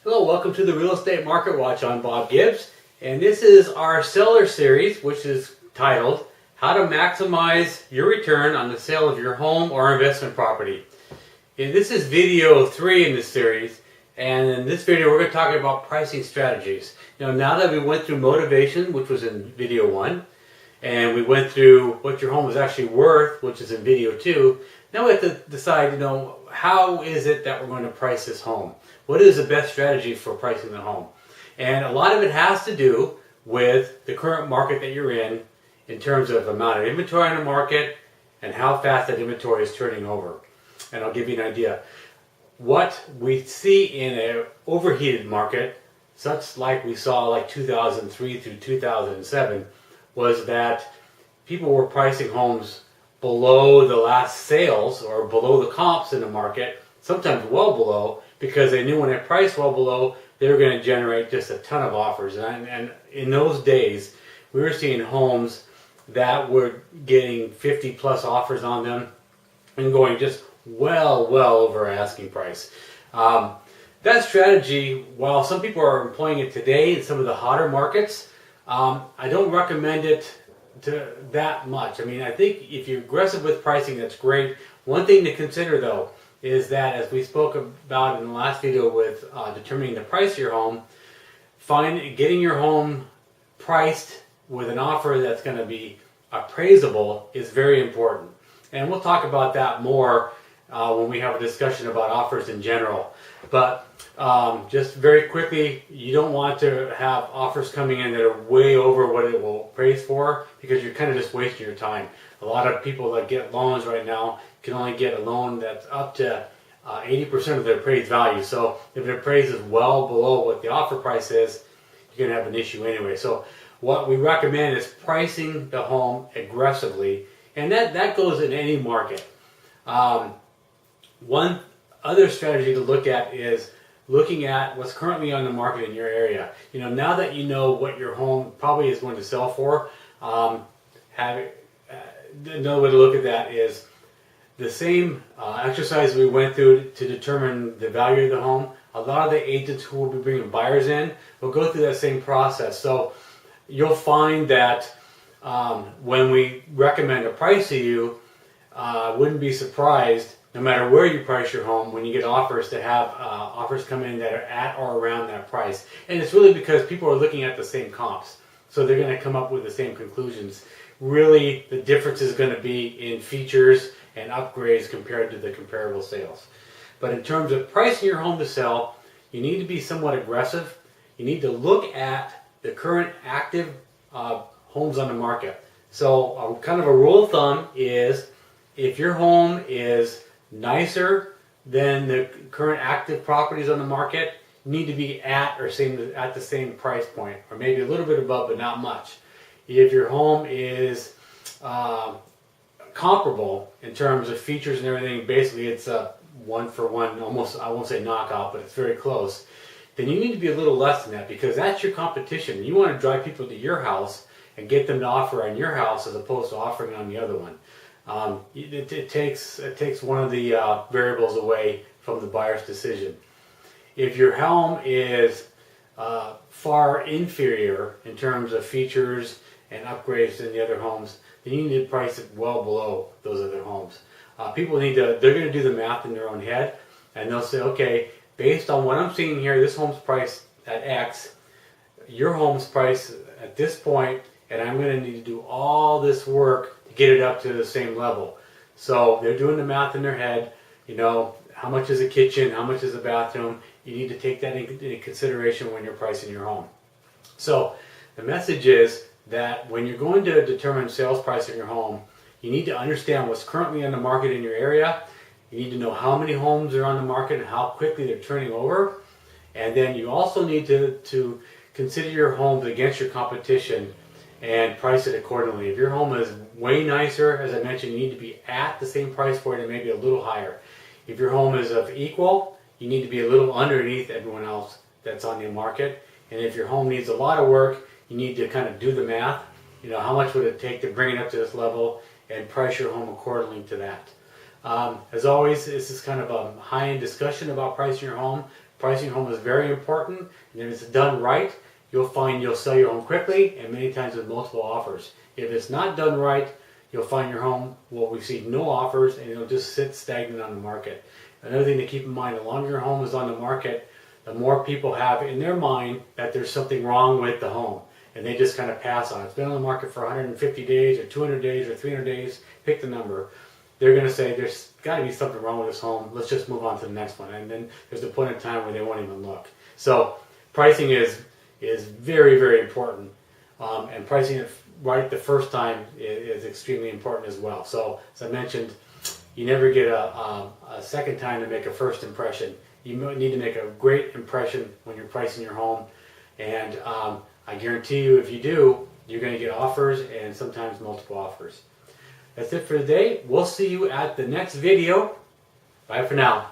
Hello, welcome to the Real Estate Market Watch. I'm Bob Gibbs, and this is our seller series, which is titled How to Maximize Your Return on the Sale of Your Home or Investment Property. And this is video 3 in this series, and in this video we're going to talk about pricing strategies. Now that we went through motivation, which was in video 1, and we went through what your home is actually worth, which is in video 2, now we have to decide, how is it that we're going to price this home? What is the best strategy for pricing the home? And a lot of it has to do with the current market that you're in terms of amount of inventory on the market and how fast that inventory is turning over. And I'll give you an idea. What we see in an overheated market, such like we saw like 2003 through 2007, was that people were pricing homes below the last sales or below the comps in the market, sometimes well below, because they knew when they priced well below, they were going to generate just a ton of offers. And in those days, we were seeing homes that were getting 50 plus offers on them and going just well over asking price. That strategy, while some people are employing it today in some of the hotter markets, I don't recommend it to that much. I think if you're aggressive with pricing, that's great. One thing to consider though is that, as we spoke about in the last video with determining the price of your home, getting your home priced with an offer that's going to be appraisable is very important. And we'll talk about that more when we have a discussion about offers in general. But just very quickly, you don't want to have offers coming in that are way over what it will appraise for, because you're kind of just wasting your time. A lot of people that get loans right now can only get a loan that's up to 80% of the appraised value. So if it appraises well below what the offer price is, you're going to have an issue anyway. So what we recommend is pricing the home aggressively, and that goes in any market. One other strategy to look at is looking at what's currently on the market in your area. Now that you know what your home probably is going to sell for, another way to look at that is the same exercise we went through to determine the value of the home. A lot of the agents who will be bringing buyers in will go through that same process. So you'll find that when we recommend a price to you, wouldn't be surprised, no matter where you price your home, when you get offers, to have offers come in that are at or around that price. And it's really because people are looking at the same comps, so they're going to come up with the same conclusions. Really, the difference is going to be in features and upgrades compared to the comparable sales. But in terms of pricing your home to sell, you need to be somewhat aggressive. You need to look at the current active homes on the market. So kind of a rule of thumb is, if your home is nicer than the current active properties on the market, you need to be at the same price point, or maybe a little bit above, but not much. If your home is comparable in terms of features and everything, basically it's a one for one, almost, I won't say knockout, but it's very close, then you need to be a little less than that, because that's your competition. You want to drive people to your house and get them to offer on your house as opposed to offering on the other one. It takes one of the variables away from the buyer's decision. If your home is far inferior in terms of features and upgrades than the other homes, then you need to price it well below those other homes. They're going to do the math in their own head, and they'll say, okay, based on what I'm seeing here, this home's priced at X, your home's priced at this point, and I'm going to need to do all this work to get it up to the same level. So they're doing the math in their head. How much is a kitchen? How much is a bathroom? You need to take that into consideration when you're pricing your home. So the message is that when you're going to determine sales price of your home, you need to understand what's currently on the market in your area. You need to know how many homes are on the market and how quickly they're turning over. And then you also need to consider your homes against your competition and price it accordingly. If your home is way nicer, as I mentioned, you need to be at the same price point and maybe a little higher. If your home is of equal, you need to be a little underneath everyone else that's on the market. And if your home needs a lot of work, you need to kind of do the math. How much would it take to bring it up to this level, and price your home accordingly to that. As always, this is kind of a high-end discussion about pricing your home. Pricing your home is very important, and if it's done right, you'll find you'll sell your home quickly and many times with multiple offers. If it's not done right, you'll find your home will receive no offers and it'll just sit stagnant on the market. Another thing to keep in mind, the longer your home is on the market, the more people have in their mind that there's something wrong with the home, and they just kind of pass on it. It's been on the market for 150 days or 200 days or 300 days, pick the number. They're going to say there's got to be something wrong with this home, let's just move on to the next one. And then there's a point in time where they won't even look. So pricing is very, very important, and pricing it right the first time is extremely important as well. So as I mentioned, you never get a second time to make a first impression. You need to make a great impression when you're pricing your home, and I guarantee you if you do, you're going to get offers and sometimes multiple offers. That's it for today. We'll see you at the next video. Bye for now.